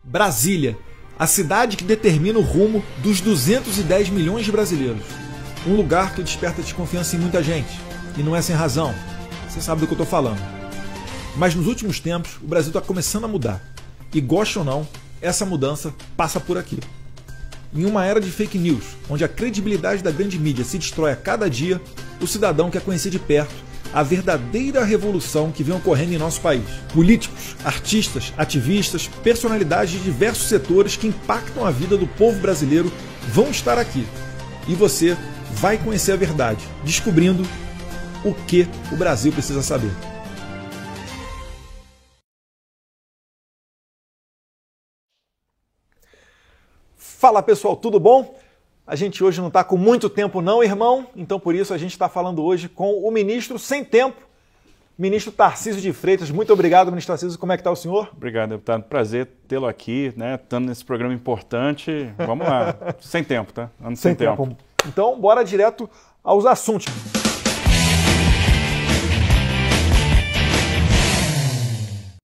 Brasília, a cidade que determina o rumo dos 210 milhões de brasileiros. Um lugar que desperta desconfiança em muita gente, e não é sem razão. Você sabe do que eu estou falando. Mas nos últimos tempos, o Brasil está começando a mudar. E goste ou não, essa mudança passa por aqui. Em uma era de fake news, onde a credibilidade da grande mídia se destrói a cada dia, o cidadão quer conhecer de perto a verdadeira revolução que vem ocorrendo em nosso país. Políticos, artistas, ativistas, personalidades de diversos setores que impactam a vida do povo brasileiro vão estar aqui. E você vai conhecer a verdade, descobrindo o que o Brasil precisa saber. Fala pessoal, tudo bom? A gente hoje não está com muito tempo não, irmão, então por isso a gente está falando hoje com o ministro sem tempo, ministro Tarcísio de Freitas. Muito obrigado, ministro Tarcísio. Como é que está o senhor? Obrigado, deputado. Prazer tê-lo aqui, né? Estando nesse programa importante. Vamos lá, sem tempo, tá? Ano sem tempo. Então, bora direto aos assuntos.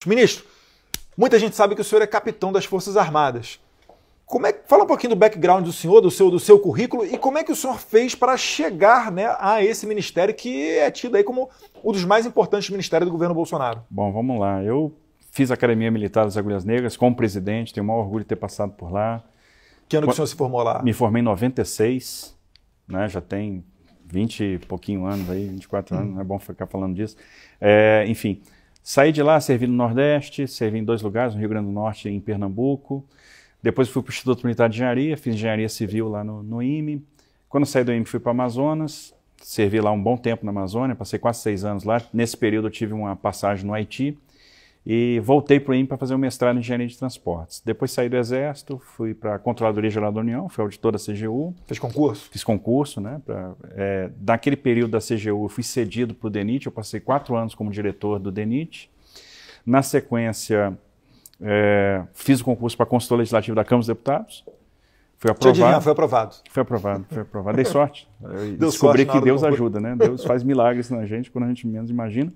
Ministro, muita gente sabe que o senhor é capitão das Forças Armadas. Fala um pouquinho do background do senhor, do seu currículo, e como é que o senhor fez para chegar, né, a esse ministério que é tido aí como um dos mais importantes ministérios do governo Bolsonaro? Bom, vamos lá. Eu fiz a Academia Militar das Agulhas Negras como presidente, tenho o maior orgulho de ter passado por lá. Que ano que o senhor se formou lá? Me formei em 96, né, já tem 20 e pouquinho anos aí, 24 anos, não é bom ficar falando disso. Enfim, saí de lá, servi no Nordeste, servi em 2 lugares, no Rio Grande do Norte e em Pernambuco. Depois fui para o Instituto Militar de Engenharia, fiz engenharia civil lá no IME. Quando saí do IME fui para o Amazonas, servi lá um bom tempo na Amazônia, passei quase 6 anos lá. Nesse período eu tive uma passagem no Haiti e voltei para o IME para fazer um mestrado em Engenharia de Transportes. Depois saí do Exército, fui para a Controladoria Geral da União, fui auditor da CGU. Fez concurso? Fiz concurso, né? Naquele período da CGU eu fui cedido para o DENIT, eu passei 4 anos como diretor do DENIT. Na sequência... fiz o concurso para consultor legislativo da Câmara dos Deputados. Fui aprovado. Foi aprovado. Foi aprovado. Dei sorte. sorte Descobri que Deus ajuda, né? Deus faz milagres na gente quando a gente menos imagina.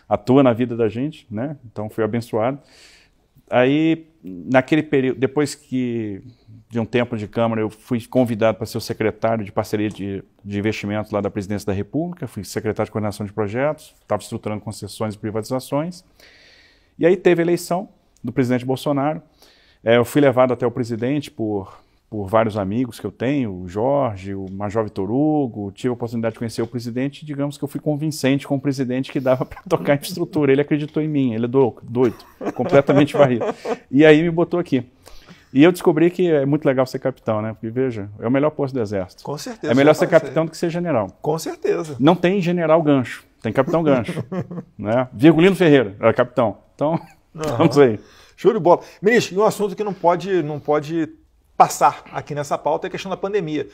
Atua na vida da gente, né? Então fui abençoado. Aí, naquele período, depois de um tempo de Câmara, eu fui convidado para ser o secretário de parceria de investimentos lá da Presidência da República. Fui secretário de coordenação de projetos, estava estruturando concessões e privatizações. E aí teve a eleição do presidente Bolsonaro. Eu fui levado até o presidente por vários amigos que eu tenho, o Jorge, o Major Vitor Hugo. Tive a oportunidade de conhecer o presidente e digamos que eu fui convincente com o presidente que dava para tocar a infraestrutura. Ele acreditou em mim, ele é doido, completamente varrido. E aí me botou aqui. E eu descobri que é muito legal ser capitão, né? Porque, veja, é o melhor posto do Exército. Com certeza. É melhor ser capitão do que ser general. Com certeza. Não tem general gancho, tem capitão gancho. Né? Virgulino Ferreira era capitão. Então... Vamos aí. Show de bola. Ministro, e um assunto que não pode passar aqui nessa pauta é a questão da pandemia.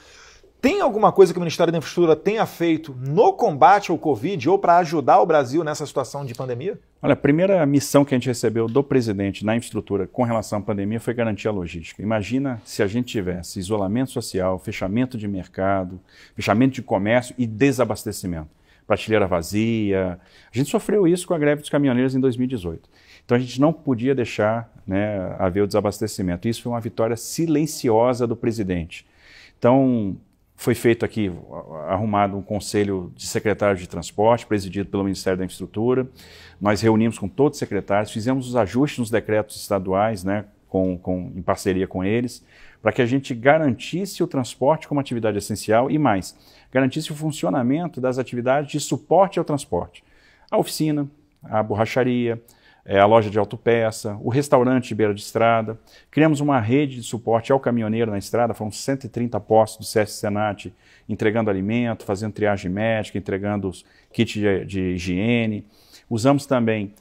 Tem alguma coisa que o Ministério da Infraestrutura tenha feito no combate ao Covid ou para ajudar o Brasil nessa situação de pandemia? Olha, a primeira missão que a gente recebeu do presidente na infraestrutura com relação à pandemia foi garantir a logística. Imagina se a gente tivesse isolamento social, fechamento de mercado, fechamento de comércio e desabastecimento. Prateleira vazia. A gente sofreu isso com a greve dos caminhoneiros em 2018. Então a gente não podia deixar, né, haver o desabastecimento. Isso foi uma vitória silenciosa do presidente. Então foi feito aqui, arrumado um conselho de secretários de transporte, presidido pelo Ministério da Infraestrutura. Nós reunimos com todos os secretários, fizemos os ajustes nos decretos estaduais, né, em parceria com eles, para que a gente garantisse o transporte como atividade essencial e mais, garantisse o funcionamento das atividades de suporte ao transporte. A oficina, a borracharia, a loja de autopeça, o restaurante de beira de estrada. Criamos uma rede de suporte ao caminhoneiro na estrada, foram 130 postos do SESC Senat entregando alimento, fazendo triagem médica, entregando os kits de higiene. Usamos também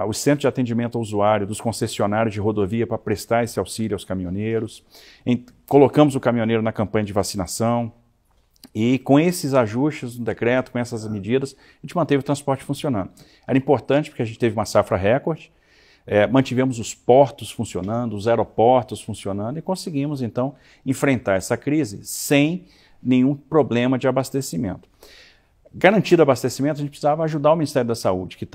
os centros de atendimento ao usuário dos concessionários de rodovia para prestar esse auxílio aos caminhoneiros. Colocamos o caminhoneiro na campanha de vacinação. E com esses ajustes no decreto, com essas medidas, a gente manteve o transporte funcionando. Era importante porque a gente teve uma safra recorde, mantivemos os portos funcionando, os aeroportos funcionando e conseguimos, então, enfrentar essa crise sem nenhum problema de abastecimento. garantido abastecimento, a gente precisava ajudar o Ministério da Saúde, que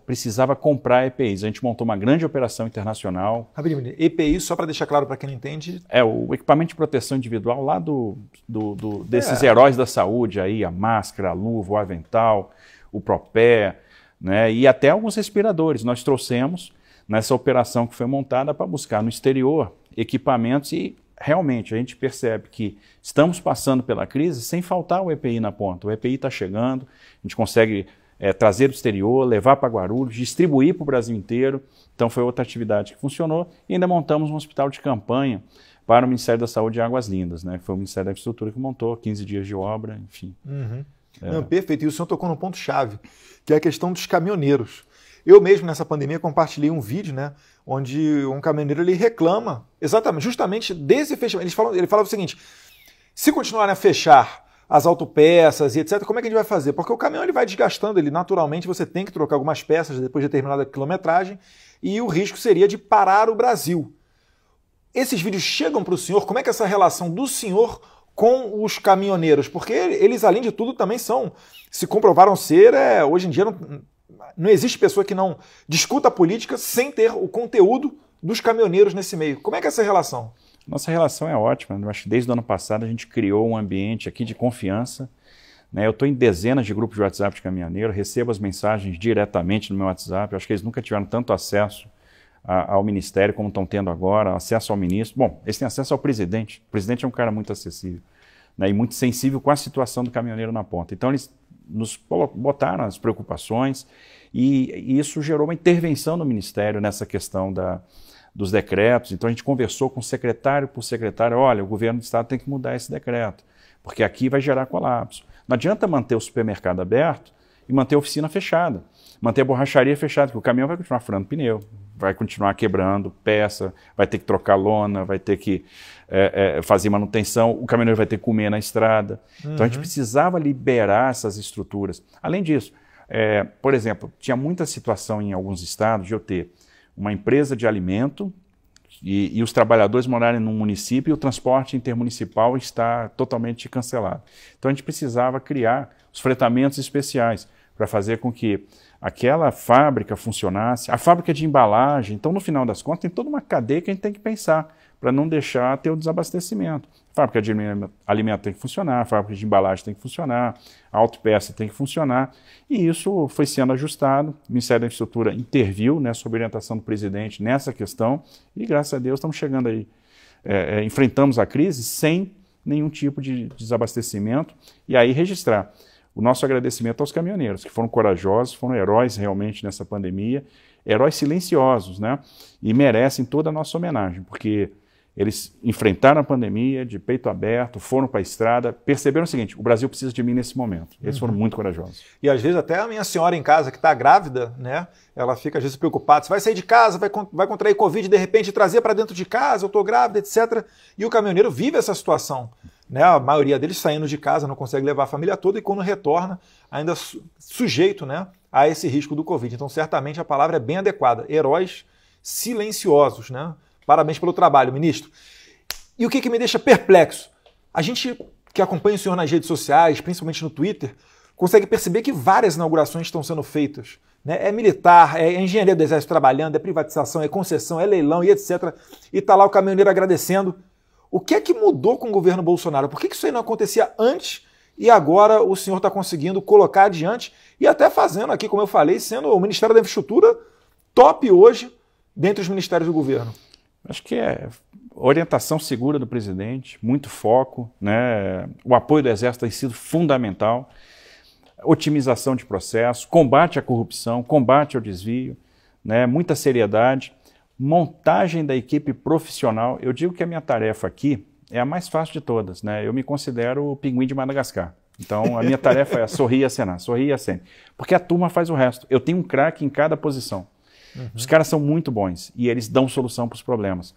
precisava comprar EPIs. A gente montou uma grande operação internacional. EPI, só para deixar claro para quem não entende... É o equipamento de proteção individual lá desses heróis da saúde, aí, a máscara, a luva, o avental, o propé, né, e até alguns respiradores. Nós trouxemos nessa operação que foi montada para buscar no exterior equipamentos e realmente a gente percebe que estamos passando pela crise sem faltar o EPI na ponta. O EPI está chegando, a gente consegue trazer do exterior, levar para Guarulhos, distribuir para o Brasil inteiro. Então foi outra atividade que funcionou e ainda montamos um hospital de campanha para o Ministério da Saúde de Águas Lindas, né? Foi o Ministério da Infraestrutura que montou, 15 dias de obra, enfim. Não, perfeito, e o senhor tocou no ponto-chave, que é a questão dos caminhoneiros. Eu mesmo, nessa pandemia, compartilhei um vídeo, né, onde um caminhoneiro ele reclama justamente desse fechamento. Ele falava o seguinte: se continuarem a fechar as autopeças e etc., como é que a gente vai fazer? Porque o caminhão ele vai desgastando, ele naturalmente você tem que trocar algumas peças depois de determinada quilometragem e o risco seria de parar o Brasil. Esses vídeos chegam para o senhor? Como é que é essa relação do senhor com os caminhoneiros? Porque eles, além de tudo, também se comprovaram ser, hoje em dia não existe pessoa que não discuta a política sem ter o conteúdo dos caminhoneiros nesse meio. Como é que é essa relação? Nossa relação é ótima. Eu acho que desde o ano passado a gente criou um ambiente aqui de confiança, né? Eu estou em dezenas de grupos de WhatsApp de caminhoneiro, recebo as mensagens diretamente no meu WhatsApp. Eu acho que eles nunca tiveram tanto acesso ao Ministério como estão tendo agora, acesso ao ministro. Bom, eles têm acesso ao presidente. O presidente é um cara muito acessível, né? E muito sensível com a situação do caminhoneiro na ponta. Então eles nos botaram as preocupações e isso gerou uma intervenção no Ministério nessa questão dos decretos. Então a gente conversou com secretário por secretário: olha, o governo do estado tem que mudar esse decreto, porque aqui vai gerar colapso. Não adianta manter o supermercado aberto e manter a oficina fechada, manter a borracharia fechada, porque o caminhão vai continuar furando pneu, vai continuar quebrando peça, vai ter que trocar lona, vai ter que fazer manutenção, o caminhoneiro vai ter que comer na estrada. Então a gente precisava liberar essas estruturas. Além disso, por exemplo, tinha muita situação em alguns estados de eu ter uma empresa de alimento e os trabalhadores morarem num município e o transporte intermunicipal está totalmente cancelado. Então a gente precisava criar os fretamentos especiais para fazer com que aquela fábrica funcionasse, a fábrica de embalagem. Então, no final das contas, tem toda uma cadeia que a gente tem que pensar para não deixar ter o desabastecimento. A fábrica de alimento tem que funcionar, a fábrica de embalagem tem que funcionar, a autopeça tem que funcionar, e isso foi sendo ajustado. O Ministério da Infraestrutura interviu, né, sob orientação do presidente nessa questão, e graças a Deus estamos chegando aí, enfrentamos a crise sem nenhum tipo de desabastecimento, e aí registrar o nosso agradecimento aos caminhoneiros, que foram corajosos, foram heróis realmente nessa pandemia, heróis silenciosos, né? E merecem toda a nossa homenagem, porque eles enfrentaram a pandemia de peito aberto, foram para a estrada, perceberam o seguinte: o Brasil precisa de mim nesse momento. Eles foram muito corajosos. E às vezes até a minha senhora em casa, que está grávida, né? Ela fica às vezes preocupada. Você vai sair de casa, vai contrair Covid, de repente trazer para dentro de casa, eu estou grávida, etc. E o caminhoneiro vive essa situação, né? A maioria deles saindo de casa, não consegue levar a família toda e quando retorna, ainda sujeito, né, a esse risco do Covid. Então certamente a palavra é bem adequada. Heróis silenciosos, né? Parabéns pelo trabalho, ministro. E o que me deixa perplexo? A gente que acompanha o senhor nas redes sociais, principalmente no Twitter, consegue perceber que várias inaugurações estão sendo feitas, né? É militar, é engenharia do exército trabalhando, é privatização, é concessão, é leilão e etc. E está lá o caminhoneiro agradecendo. O que é que mudou com o governo Bolsonaro? Por que isso aí não acontecia antes e agora o senhor está conseguindo colocar adiante e até fazendo aqui, como eu falei, sendo o Ministério da Infraestrutura top hoje dentre os ministérios do governo? Acho que é orientação segura do presidente, muito foco, né? O apoio do Exército tem sido fundamental, otimização de processos, combate à corrupção, combate ao desvio, né? Muita seriedade, montagem da equipe profissional. Eu digo que a minha tarefa aqui é a mais fácil de todas, né? Eu me considero o pinguim de Madagascar. Então a minha tarefa é sorrir e acenar, sorrir e acenar, porque a turma faz o resto. Eu tenho um craque em cada posição. Os caras são muito bons e eles dão solução para os problemas.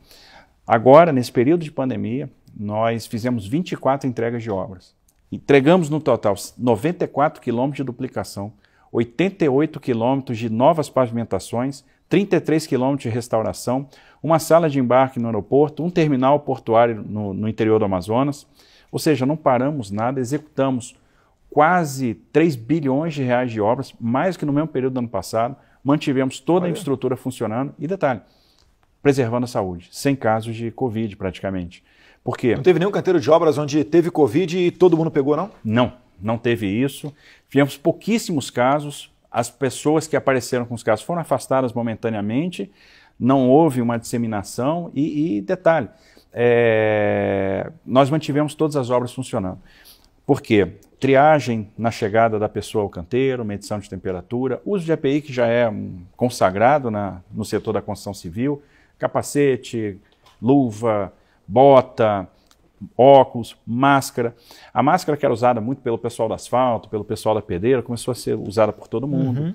Agora, nesse período de pandemia, nós fizemos 24 entregas de obras. Entregamos no total 94 quilômetros de duplicação, 88 quilômetros de novas pavimentações, 33 quilômetros de restauração, uma sala de embarque no aeroporto, um terminal portuário no interior do Amazonas. Ou seja, não paramos nada, executamos quase 3 bilhões de reais de obras, mais que no mesmo período do ano passado, mantivemos toda a infraestrutura funcionando e, detalhe, preservando a saúde, sem casos de Covid praticamente. Por quê? Não teve nenhum canteiro de obras onde teve Covid e todo mundo pegou, não? Não, não teve isso. Tivemos pouquíssimos casos, as pessoas que apareceram com os casos foram afastadas momentaneamente, não houve uma disseminação e detalhe, nós mantivemos todas as obras funcionando. Por quê? Triagem na chegada da pessoa ao canteiro, medição de temperatura, uso de EPI que já é consagrado no setor da construção civil, capacete, luva, bota, óculos, máscara. A máscara que era usada muito pelo pessoal do asfalto, pelo pessoal da pedreira, começou a ser usada por todo mundo.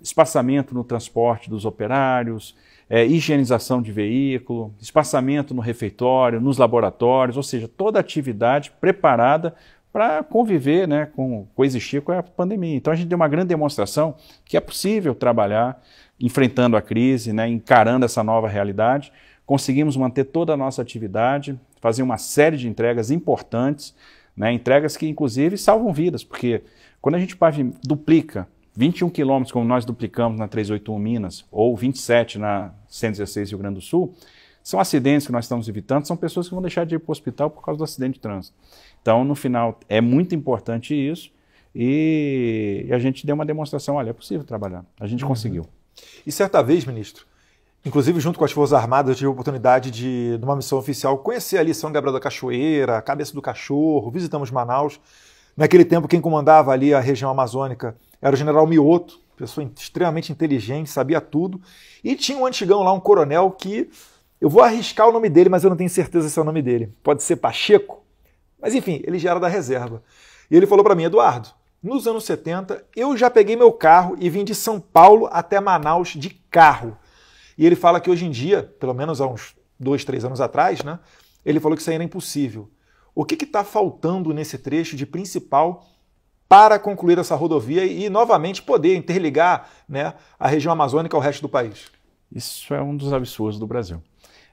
Espaçamento no transporte dos operários, higienização de veículo, espaçamento no refeitório, nos laboratórios, ou seja, toda atividade preparada para conviver, né, coexistir com a pandemia. Então a gente deu uma grande demonstração que é possível trabalhar enfrentando a crise, né, encarando essa nova realidade. Conseguimos manter toda a nossa atividade, fazer uma série de entregas importantes, né, entregas que inclusive salvam vidas, porque quando a gente duplica 21 quilômetros, como nós duplicamos na 381 Minas, ou 27 na 116 Rio Grande do Sul, são acidentes que nós estamos evitando, são pessoas que vão deixar de ir para o hospital por causa do acidente de trânsito. Então, no final, é muito importante isso e a gente deu uma demonstração, olha, é possível trabalhar, a gente conseguiu. E certa vez, ministro, inclusive junto com as Forças Armadas, eu tive a oportunidade de, numa missão oficial, conhecer ali São Gabriel da Cachoeira, Cabeça do Cachorro, visitamos Manaus. Naquele tempo, quem comandava ali a região amazônica era o general Mioto, pessoa extremamente inteligente, sabia tudo. E tinha um antigão lá, um coronel, que eu vou arriscar o nome dele, mas eu não tenho certeza se é o nome dele. Pode ser Pacheco? Mas enfim, ele já era da reserva. E ele falou para mim, Eduardo, nos anos 70, eu já peguei meu carro e vim de São Paulo até Manaus de carro. E ele fala que hoje em dia, pelo menos há uns 2, 3 anos atrás, né, ele falou que isso aí era impossível. O que está faltando nesse trecho de principal para concluir essa rodovia e novamente poder interligar, né, a região amazônica ao resto do país? Isso é um dos absurdos do Brasil.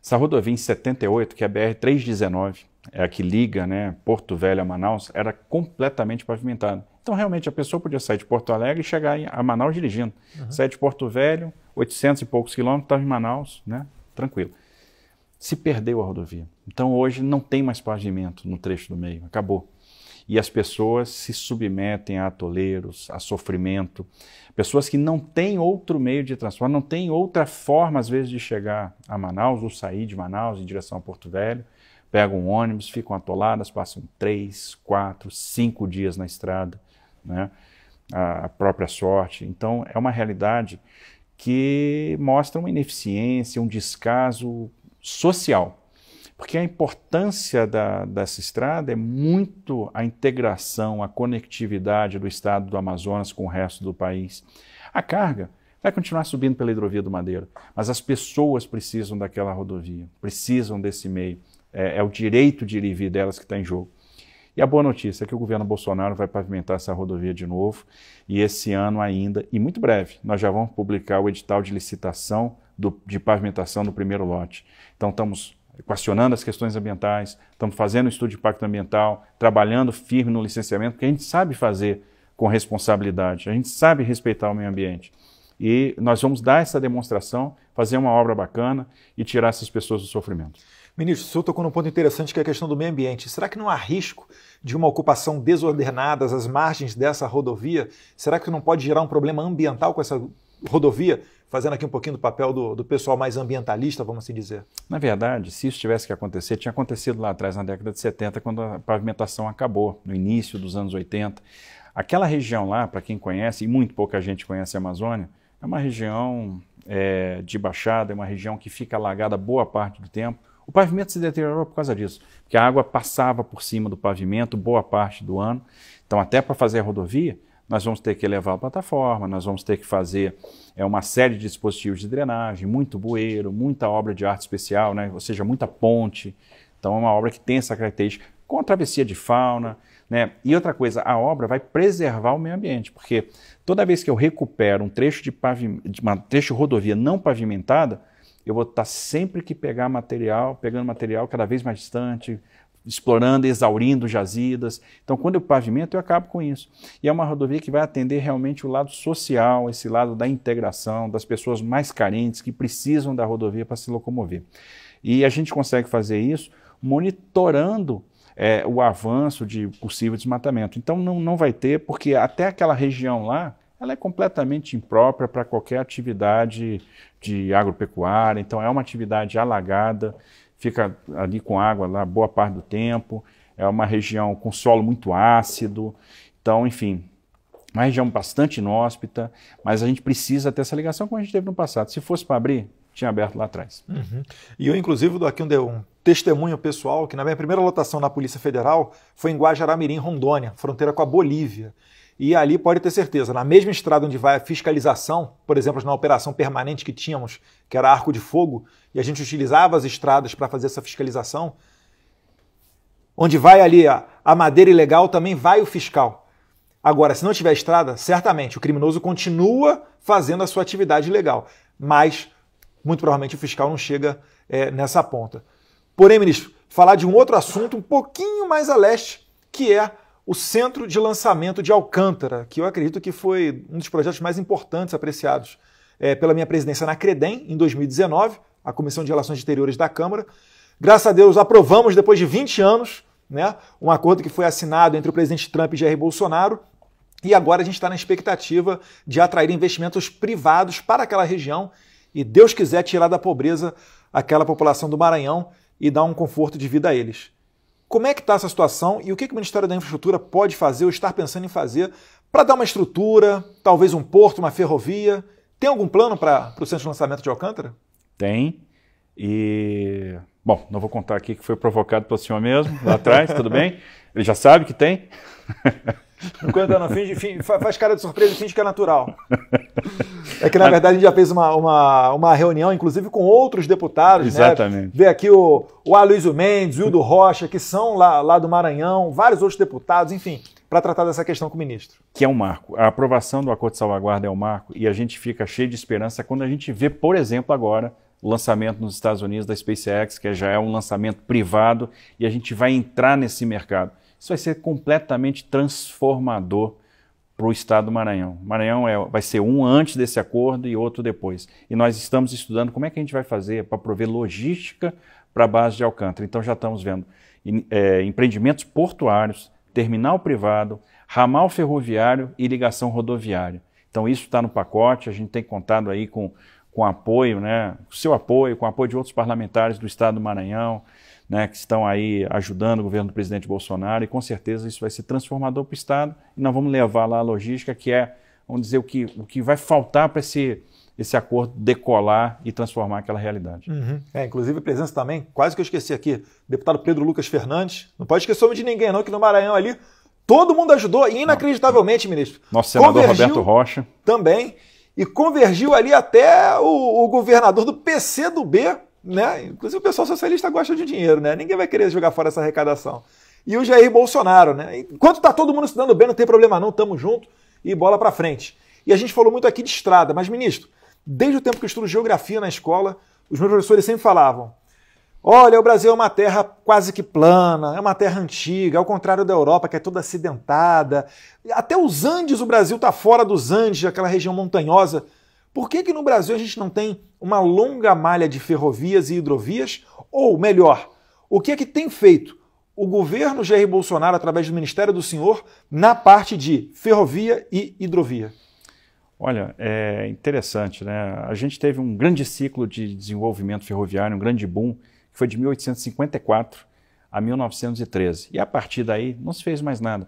Essa rodovia em 78, que é a BR-319, é a que liga, né, Porto Velho a Manaus, era completamente pavimentada. Então, realmente, a pessoa podia sair de Porto Alegre e chegar a Manaus dirigindo. Sair de Porto Velho, 800 e poucos quilômetros, estava em Manaus, né, tranquilo. Se perdeu a rodovia. Então, hoje, não tem mais pavimento no trecho do meio, acabou. E as pessoas se submetem a atoleiros, a sofrimento. Pessoas que não têm outro meio de transporte, não têm outra forma, às vezes, de chegar a Manaus ou sair de Manaus em direção a Porto Velho. Pegam um ônibus, ficam atoladas, passam 3, 4, 5 dias na estrada, né? A própria sorte. Então, é uma realidade que mostra uma ineficiência, um descaso social. Porque a importância dessa estrada é muito a integração, a conectividade do estado do Amazonas com o resto do país. A carga vai continuar subindo pela hidrovia do Madeira, mas as pessoas precisam daquela rodovia, precisam desse meio. É o direito de ir e vir delas que está em jogo. E a boa notícia é que o governo Bolsonaro vai pavimentar essa rodovia de novo, e esse ano ainda, e muito breve, nós já vamos publicar o edital de licitação de pavimentação do primeiro lote. Então estamos equacionando as questões ambientais, estamos fazendo o estudo de impacto ambiental, trabalhando firme no licenciamento, porque a gente sabe fazer com responsabilidade, a gente sabe respeitar o meio ambiente. E nós vamos dar essa demonstração, fazer uma obra bacana e tirar essas pessoas do sofrimento. Ministro, o senhor tocou num ponto interessante que é a questão do meio ambiente. Será que não há risco de uma ocupação desordenada às margens dessa rodovia? Será que não pode gerar um problema ambiental com essa rodovia? Fazendo aqui um pouquinho do papel do pessoal mais ambientalista, vamos assim dizer. Na verdade, se isso tivesse que acontecer, tinha acontecido lá atrás, na década de 70, quando a pavimentação acabou, no início dos anos 80. Aquela região lá, para quem conhece, e muito pouca gente conhece a Amazônia, é uma região de baixada, é uma região que fica alagada boa parte do tempo. O pavimento se deteriorou por causa disso, porque a água passava por cima do pavimento boa parte do ano. Então, até para fazer a rodovia, nós vamos ter que elevar a plataforma, nós vamos ter que fazer uma série de dispositivos de drenagem, muito bueiro, muita obra de arte especial, né? Ou seja, muita ponte. Então, é uma obra que tem essa característica, com a travessia de fauna, né? E outra coisa, a obra vai preservar o meio ambiente, porque toda vez que eu recupero um trecho de rodovia não pavimentada, eu vou estar sempre que pegando material cada vez mais distante, explorando, exaurindo jazidas. Então, quando eu pavimento, eu acabo com isso. E é uma rodovia que vai atender realmente o lado social, esse lado da integração, das pessoas mais carentes que precisam da rodovia para se locomover. E a gente consegue fazer isso monitorando o avanço de possível desmatamento. Então, não vai ter, porque até aquela região lá, ela é completamente imprópria para qualquer atividade de agropecuária. Então, é uma atividade alagada, fica ali com água lá boa parte do tempo, é uma região com solo muito ácido, então, enfim, uma região bastante inóspita, mas a gente precisa ter essa ligação como a gente teve no passado. Se fosse para abrir, tinha aberto lá atrás. Uhum. E eu, inclusive, dou aqui um testemunho pessoal, que na minha primeira lotação na Polícia Federal foi em Guajará-Mirim, Rondônia, fronteira com a Bolívia. E ali pode ter certeza, na mesma estrada onde vai a fiscalização, por exemplo, na operação permanente que tínhamos, que era Arco de Fogo, e a gente utilizava as estradas para fazer essa fiscalização, onde vai ali a madeira ilegal, também vai o fiscal. Agora, se não tiver estrada, certamente o criminoso continua fazendo a sua atividade ilegal, mas muito provavelmente o fiscal não chega nessa ponta. Porém, ministro, falar de um outro assunto um pouquinho mais a leste, que é o Centro de Lançamento de Alcântara, que eu acredito que foi um dos projetos mais importantes apreciados pela minha presidência na CREDEM, em 2019, a Comissão de Relações Exteriores da Câmara. Graças a Deus, aprovamos, depois de 20 anos, né, um acordo que foi assinado entre o presidente Trump e Jair Bolsonaro, e agora a gente está na expectativa de atrair investimentos privados para aquela região e, Deus quiser, tirar da pobreza aquela população do Maranhão e dar um conforto de vida a eles. Como é que está essa situação e o que o Ministério da Infraestrutura pode fazer ou está pensando em fazer para dar uma estrutura, talvez um porto, uma ferrovia? Tem algum plano para o Centro de Lançamento de Alcântara? Tem. E, bom, não vou contar aqui que foi provocado pelo senhor mesmo, lá atrás, tudo bem? Ele já sabe que tem. Não conta, não. Faz cara de surpresa e finge que é natural. É que, na verdade, a gente já fez uma reunião, inclusive, com outros deputados. Exatamente. Né? Vê aqui o Aloysio Mendes, o Hildo Rocha, que são lá do Maranhão, vários outros deputados, enfim, para tratar dessa questão com o ministro. Que é um marco. A aprovação do Acordo de Salvaguarda é um marco e a gente fica cheio de esperança quando a gente vê, por exemplo, agora, o lançamento nos Estados Unidos da SpaceX, que já é um lançamento privado, e a gente vai entrar nesse mercado. Isso vai ser completamente transformador para o estado do Maranhão. O Maranhão vai ser um antes desse acordo e outro depois. E nós estamos estudando como é que a gente vai fazer para prover logística para a base de Alcântara. Então já estamos vendo empreendimentos portuários, terminal privado, ramal ferroviário e ligação rodoviária. Então isso está no pacote, a gente tem contado aí com apoio, né, o seu apoio, com o apoio de outros parlamentares do estado do Maranhão, né, que estão aí ajudando o governo do presidente Bolsonaro, e com certeza isso vai ser transformador para o estado, e nós vamos levar lá a logística, que é, vamos dizer, o que vai faltar para esse acordo decolar e transformar aquela realidade. Uhum. Inclusive, presença também, quase que eu esqueci aqui, deputado Pedro Lucas Fernandes, não pode esquecer o nome de ninguém não, que no Maranhão ali, todo mundo ajudou, inacreditavelmente, ministro. Nosso senador Roberto Rocha. Também, e convergiu ali até o governador do PCdoB, né? Inclusive o pessoal socialista gosta de dinheiro, né? Ninguém vai querer jogar fora essa arrecadação. E o Jair Bolsonaro, né? Enquanto tá todo mundo se dando bem, não tem problema não, tamo junto e bola para frente. E a gente falou muito aqui de estrada, mas, ministro, desde o tempo que eu estudo geografia na escola, os meus professores sempre falavam: olha, o Brasil é uma terra quase que plana, é uma terra antiga, ao contrário da Europa, que é toda acidentada. Até os Andes, o Brasil está fora dos Andes, aquela região montanhosa. Por que no Brasil a gente não tem uma longa malha de ferrovias e hidrovias? Ou, melhor, o que é que tem feito o governo Jair Bolsonaro, através do Ministério do Senhor, na parte de ferrovia e hidrovia? Olha, é interessante, né? A gente teve um grande ciclo de desenvolvimento ferroviário, um grande boom, que foi de 1854 a 1913. E a partir daí não se fez mais nada.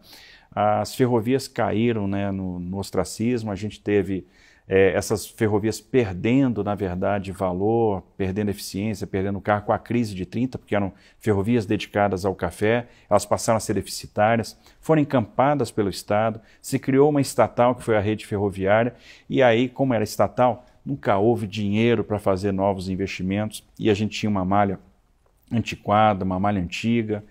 As ferrovias caíram, né, no ostracismo, a gente teve essas ferrovias perdendo, na verdade, valor, perdendo eficiência, perdendo carro com a crise de 30, porque eram ferrovias dedicadas ao café, elas passaram a ser deficitárias, foram encampadas pelo Estado, se criou uma estatal que foi a rede ferroviária, e aí, como era estatal, nunca houve dinheiro para fazer novos investimentos, e a gente tinha uma malha antiquada, uma malha antiga.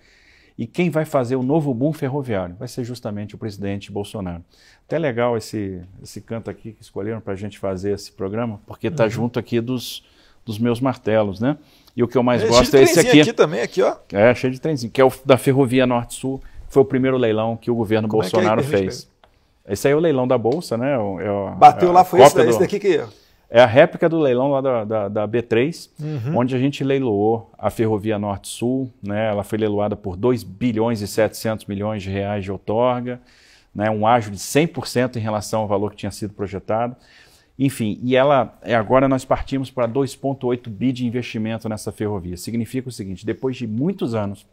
E quem vai fazer o novo boom ferroviário vai ser justamente o presidente Bolsonaro. Até legal esse canto aqui que escolheram para a gente fazer esse programa, porque está junto aqui dos dos meus martelos, né? E o que eu mais gosto é esse aqui. Aqui também, aqui, ó. É, cheio de trenzinho, que é o da Ferrovia Norte-Sul. Foi o primeiro leilão que o governo Bolsonaro fez. Esse aí é o leilão da Bolsa, né? Bateu lá, foi esse daqui que... É a réplica do leilão lá da B3, onde a gente leiloou a Ferrovia Norte-Sul, né? Ela foi leiloada por 2 bilhões e 700 milhões de reais de outorga, né? Um ágio de 100% em relação ao valor que tinha sido projetado. Enfim, e agora nós partimos para 2,8 bi de investimento nessa ferrovia. Significa o seguinte, depois de muitos anos,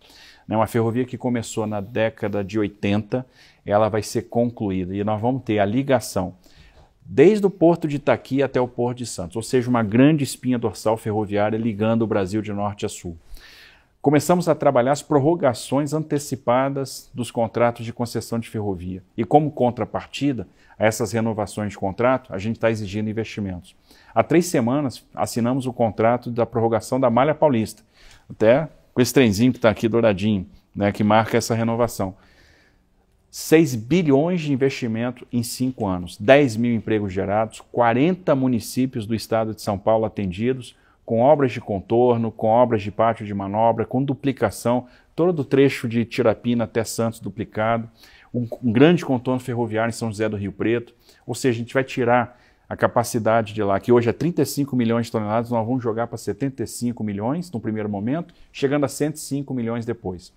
né, uma ferrovia que começou na década de 80, ela vai ser concluída e nós vamos ter a ligação desde o Porto de Itaqui até o Porto de Santos, ou seja, uma grande espinha dorsal ferroviária ligando o Brasil de norte a sul. Começamos a trabalhar as prorrogações antecipadas dos contratos de concessão de ferrovia. E como contrapartida a essas renovações de contrato, a gente está exigindo investimentos. Há 3 semanas assinamos o contrato da prorrogação da Malha Paulista, até com esse trenzinho que está aqui douradinho, né, que marca essa renovação. 6 bilhões de investimento em 5 anos, 10 mil empregos gerados, 40 municípios do estado de São Paulo atendidos, com obras de contorno, com obras de pátio de manobra, com duplicação, todo o trecho de Tirapina até Santos duplicado, um grande contorno ferroviário em São José do Rio Preto, ou seja, a gente vai tirar a capacidade de lá, que hoje é 35 milhões de toneladas, nós vamos jogar para 75 milhões no primeiro momento, chegando a 105 milhões depois.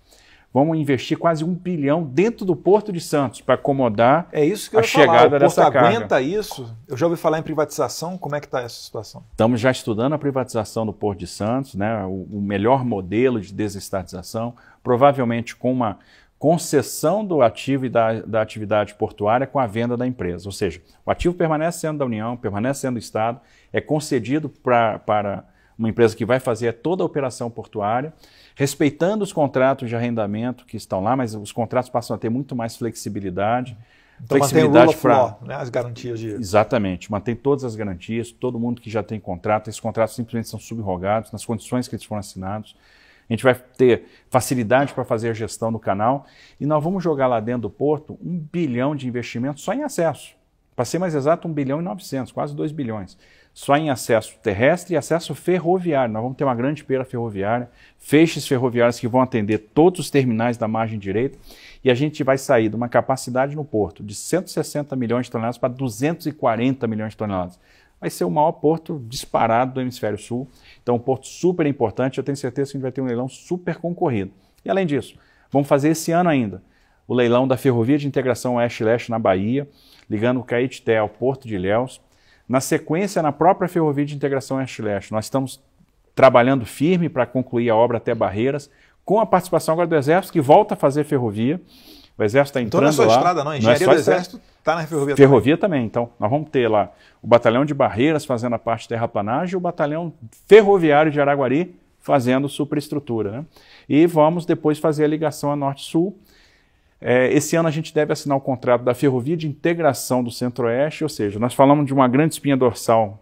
Vamos investir quase 1 bilhão dentro do Porto de Santos para acomodar a chegada dessa carga. O Porto aguenta isso? Eu já ouvi falar em privatização, como é que está essa situação? Estamos já estudando a privatização do Porto de Santos, né, o melhor modelo de desestatização, provavelmente com uma concessão do ativo e da atividade portuária com a venda da empresa. Ou seja, o ativo permanece sendo da União, permanece sendo do Estado, é concedido para uma empresa que vai fazer toda a operação portuária, respeitando os contratos de arrendamento que estão lá, mas os contratos passam a ter muito mais flexibilidade. Então flexibilidade para né, as garantias de... Exatamente, mantém todas as garantias, todo mundo que já tem contrato, esses contratos simplesmente são subrogados nas condições que eles foram assinados. A gente vai ter facilidade para fazer a gestão do canal e nós vamos jogar lá dentro do porto 1 bilhão de investimento só em acesso. Para ser mais exato, 1 bilhão e 900, quase 2 bilhões. Só em acesso terrestre e acesso ferroviário. Nós vamos ter uma grande pera ferroviária, feixes ferroviários que vão atender todos os terminais da margem direita e a gente vai sair de uma capacidade no porto de 160 milhões de toneladas para 240 milhões de toneladas. Vai ser o maior porto disparado do Hemisfério Sul. Então, um porto super importante. Eu tenho certeza que a gente vai ter um leilão super concorrido. E, além disso, vamos fazer esse ano ainda o leilão da Ferrovia de Integração Oeste-Leste na Bahia, ligando o Caetité ao Porto de Ilhéus. Na sequência, na própria Ferrovia de Integração Oeste-Leste, nós estamos trabalhando firme para concluir a obra até Barreiras, com a participação agora do Exército, que volta a fazer ferrovia. O Exército está entrando lá. Então não é só estrada, não. A engenharia do Exército está na ferrovia também. Ferrovia também. Então, nós vamos ter lá o Batalhão de Barreiras fazendo a parte de terraplanagem e o Batalhão Ferroviário de Araguari fazendo superestrutura, né? E vamos depois fazer a ligação a Norte-Sul. Esse ano a gente deve assinar o contrato da Ferrovia de Integração do Centro-Oeste, ou seja, nós falamos de uma grande espinha dorsal,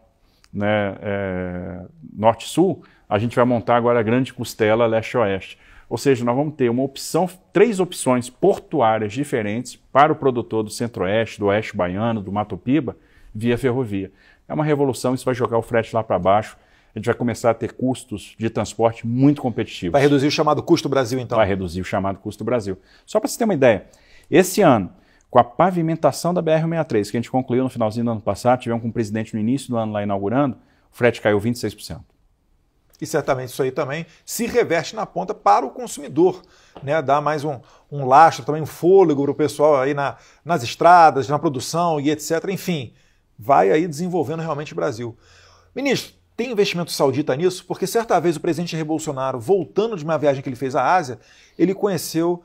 né, Norte-Sul, a gente vai montar agora a grande costela Leste-Oeste. Ou seja, nós vamos ter 3 opções portuárias diferentes para o produtor do Centro-Oeste, do Oeste Baiano, do Mato Piba, via ferrovia. É uma revolução, isso vai jogar o frete lá para baixo. A gente vai começar a ter custos de transporte muito competitivos. Vai reduzir o chamado custo Brasil, então? Vai reduzir o chamado custo Brasil. Só para você ter uma ideia, esse ano, com a pavimentação da BR-163, que a gente concluiu no finalzinho do ano passado, tivemos com o presidente no início do ano lá inaugurando, o frete caiu 26%. E certamente isso aí também se reverte na ponta para o consumidor, né? Dá mais um lastro, também um fôlego para o pessoal aí nas estradas, na produção e etc. Enfim, vai aí desenvolvendo realmente o Brasil. Ministro, tem investimento saudita nisso? Porque certa vez o presidente Jair Bolsonaro, voltando de uma viagem que ele fez à Ásia, ele conheceu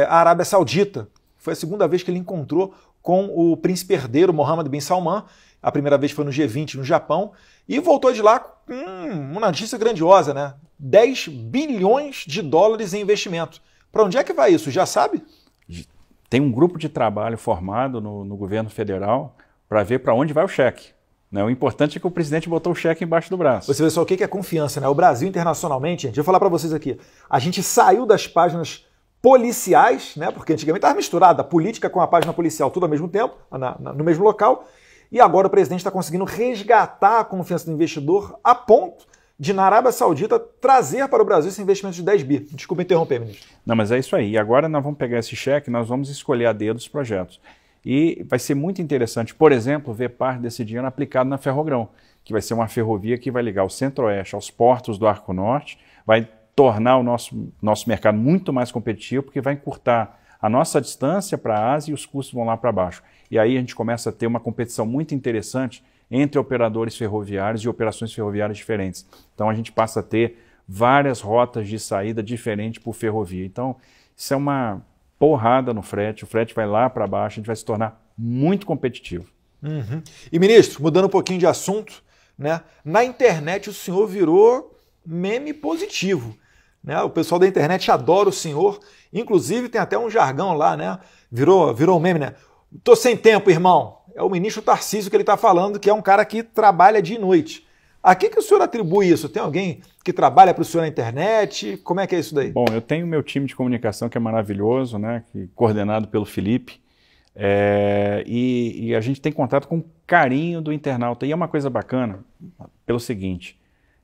a Arábia Saudita. Foi a segunda vez que ele encontrou com o príncipe herdeiro Mohammed bin Salman. A primeira vez foi no G20 no Japão. E voltou de lá com uma notícia grandiosa, né? 10 bilhões de dólares em investimento. Para onde é que vai isso? Já sabe? Tem um grupo de trabalho formado no governo federal para ver para onde vai o cheque. O importante é que o presidente botou o cheque embaixo do braço. Você vê só o que é confiança, né? O Brasil internacionalmente, gente, eu vou falar para vocês aqui, a gente saiu das páginas policiais, né? Porque antigamente estava misturada a política com a página policial, tudo ao mesmo tempo, no mesmo local, e agora o presidente está conseguindo resgatar a confiança do investidor a ponto de, na Arábia Saudita, trazer para o Brasil esse investimento de 10 bi. Desculpa interromper, ministro. Não, mas é isso aí. E agora nós vamos pegar esse cheque, nós vamos escolher a dedo os projetos. E vai ser muito interessante, por exemplo, ver parte desse dinheiro aplicado na Ferrogrão, que vai ser uma ferrovia que vai ligar o Centro-Oeste aos portos do Arco Norte, vai tornar o nosso mercado muito mais competitivo, porque vai encurtar a nossa distância para a Ásia e os custos vão lá para baixo. E aí a gente começa a ter uma competição muito interessante entre operadores ferroviários e operações ferroviárias diferentes. Então a gente passa a ter várias rotas de saída diferentes por ferrovia. Então isso é uma porrada no frete, o frete vai lá para baixo, a gente vai se tornar muito competitivo. Uhum. E ministro, mudando um pouquinho de assunto, né? Na internet o senhor virou meme positivo, né? O pessoal da internet adora o senhor, inclusive tem até um jargão lá, né? Virou um meme, né? Tô sem tempo, irmão. É o ministro Tarcísio que ele está falando, que é um cara que trabalha dia e noite. A que o senhor atribui isso? Tem alguém que trabalha para o senhor na internet? Como é que é isso daí? Bom, eu tenho meu time de comunicação que é maravilhoso, né? Coordenado pelo Felipe. E a gente tem contato com carinho do internauta. E é uma coisa bacana, pelo seguinte,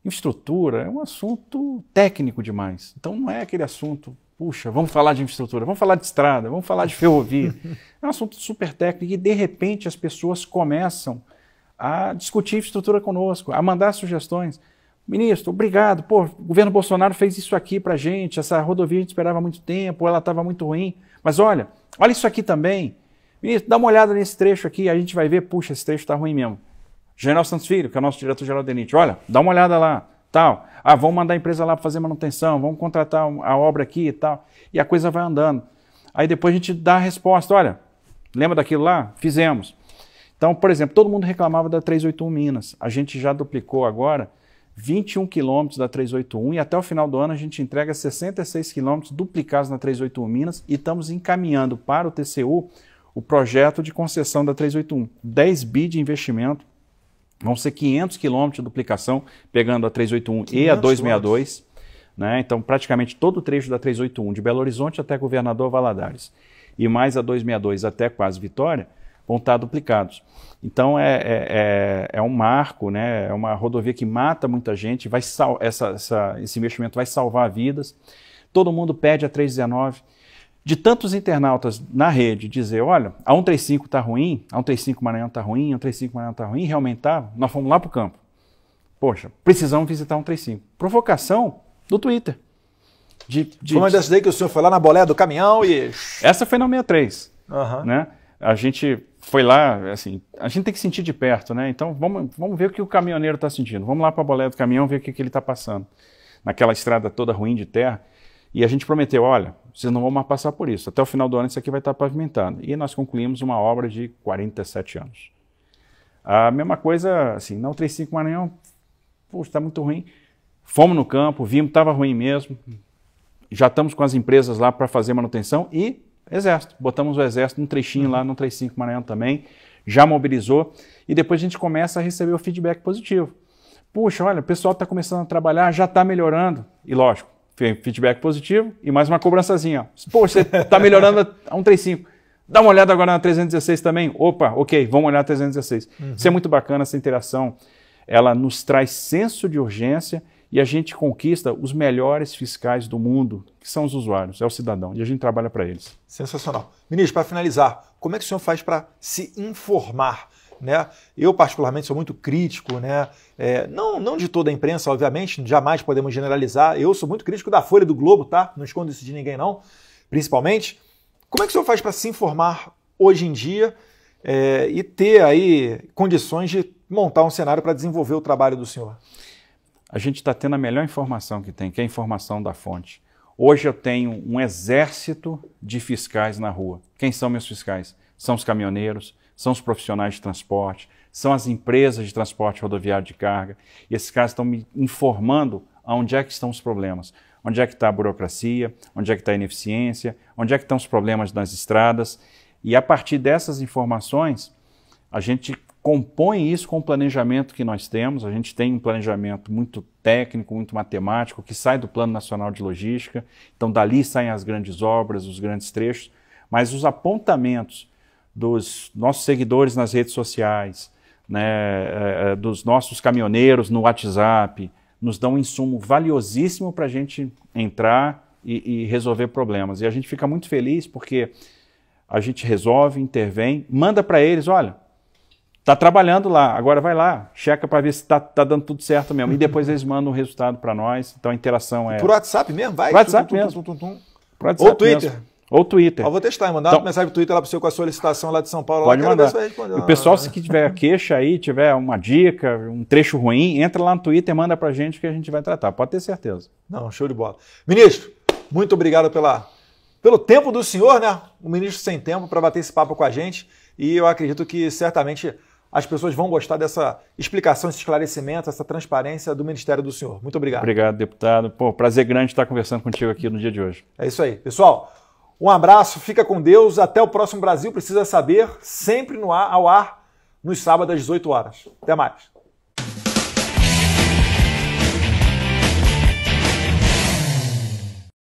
infraestrutura é um assunto técnico demais. Então não é aquele assunto, puxa, vamos falar de infraestrutura, vamos falar de estrada, vamos falar de ferrovia. É um assunto super técnico e de repente as pessoas começam a discutir infraestrutura conosco, a mandar sugestões. Ministro, obrigado, pô, o governo Bolsonaro fez isso aqui pra gente, essa rodovia a gente esperava há muito tempo, ela estava muito ruim, mas olha isso aqui também. Ministro, dá uma olhada nesse trecho aqui, a gente vai ver, puxa, esse trecho está ruim mesmo. General Santos Filho, que é o nosso diretor-geral da DENIT, olha, dá uma olhada lá, tal. Vamos mandar a empresa lá para fazer manutenção, vamos contratar a obra aqui e tal. E a coisa vai andando. Aí depois a gente dá a resposta, olha, lembra daquilo lá? Fizemos. Então, por exemplo, todo mundo reclamava da 381 Minas. A gente já duplicou agora 21 quilômetros da 381 e até o final do ano a gente entrega 66 quilômetros duplicados na 381 Minas e estamos encaminhando para o TCU o projeto de concessão da 381. 10 bi de investimento, vão ser 500 quilômetros de duplicação, pegando a 381 e a 262. Né? Então, praticamente todo o trecho da 381, de Belo Horizonte até Governador Valadares, e mais a 262 até quase Vitória, vão estar duplicados. Então é um marco, né? É uma rodovia que mata muita gente, esse investimento vai salvar vidas. Todo mundo pede a 319. De tantos internautas na rede dizer, olha, a 135 está ruim, a 135 Maranhão está ruim, a 135 Maranhão está ruim, realmente está, nós fomos lá para o campo. Poxa, precisamos visitar a 135. Provocação do Twitter. Foi uma dessas daí que o senhor foi lá na boleia do caminhão e... Essa foi na 63, uhum. Né? A gente foi lá, assim, a gente tem que sentir de perto, né? Então vamos ver o que o caminhoneiro está sentindo. Vamos lá para a boleia do caminhão ver o que ele está passando. Naquela estrada toda ruim de terra. E a gente prometeu, olha, vocês não vão mais passar por isso. Até o final do ano isso aqui vai estar pavimentado. E nós concluímos uma obra de 47 anos. A mesma coisa, assim, na 135 Maranhão, poxa, está muito ruim. Fomos no campo, vimos, estava ruim mesmo. Já estamos com as empresas lá para fazer manutenção e Exército. Botamos o Exército num trechinho lá no 135 Maranhão também, já mobilizou. E depois a gente começa a receber o feedback positivo. Puxa, olha, o pessoal está começando a trabalhar, já está melhorando. E lógico, feedback positivo e mais uma cobrançazinha. Poxa, você está melhorando a 135. Dá uma olhada agora na 316 também. Opa, ok, vamos olhar a 316. Isso é muito bacana, essa interação. Ela nos traz senso de urgência e a gente conquista os melhores fiscais do mundo, que são os usuários, é o cidadão, e a gente trabalha para eles. Sensacional. Ministro, para finalizar, como é que o senhor faz para se informar? Né? Eu, particularmente, sou muito crítico, né? Não de toda a imprensa, obviamente, jamais podemos generalizar. Eu sou muito crítico da Folha e do Globo, tá? Não escondo isso de ninguém, não. Principalmente. Como é que o senhor faz para se informar hoje em dia e ter aí condições de montar um cenário para desenvolver o trabalho do senhor? A gente está tendo a melhor informação que tem, que é a informação da fonte. Hoje eu tenho um exército de fiscais na rua. Quem são meus fiscais? São os caminhoneiros, são os profissionais de transporte, são as empresas de transporte rodoviário de carga. E esses caras estão me informando onde é que estão os problemas. Onde é que está a burocracia, onde é que está a ineficiência, onde é que estão os problemas nas estradas. E a partir dessas informações, a gente compõe isso com o planejamento que nós temos. A gente tem um planejamento muito técnico, muito matemático, que sai do Plano Nacional de Logística. Então, dali saem as grandes obras, os grandes trechos. Mas os apontamentos dos nossos seguidores nas redes sociais, né, dos nossos caminhoneiros no WhatsApp, nos dão um insumo valiosíssimo para a gente entrar e resolver problemas. E a gente fica muito feliz porque a gente resolve, intervém, manda para eles, olha, está trabalhando lá, agora vai lá, checa para ver se está dando tudo certo mesmo. E depois eles mandam o resultado para nós, então a interação é... Por WhatsApp mesmo? Vai? WhatsApp mesmo. Ou Twitter. Mesmo. Ou Twitter. Eu vou testar, mandar uma mensagem pro Twitter lá pro seu com a solicitação lá de São Paulo. Pode lá, mandar. Responder, o pessoal, se tiver queixa aí, tiver uma dica, um trecho ruim, entra lá no Twitter e manda pra gente que a gente vai tratar. Pode ter certeza. Não, show de bola. Ministro, muito obrigado pelo tempo do senhor, né? O ministro sem tempo para bater esse papo com a gente. E eu acredito que certamente as pessoas vão gostar dessa explicação, esse esclarecimento, essa transparência do Ministério do senhor. Muito obrigado. Obrigado, deputado. Pô, prazer grande estar conversando contigo aqui no dia de hoje. É isso aí. Pessoal, um abraço, fica com Deus. Até o próximo Brasil Precisa Saber, sempre no ar, ao ar, nos sábados às 18 horas. Até mais.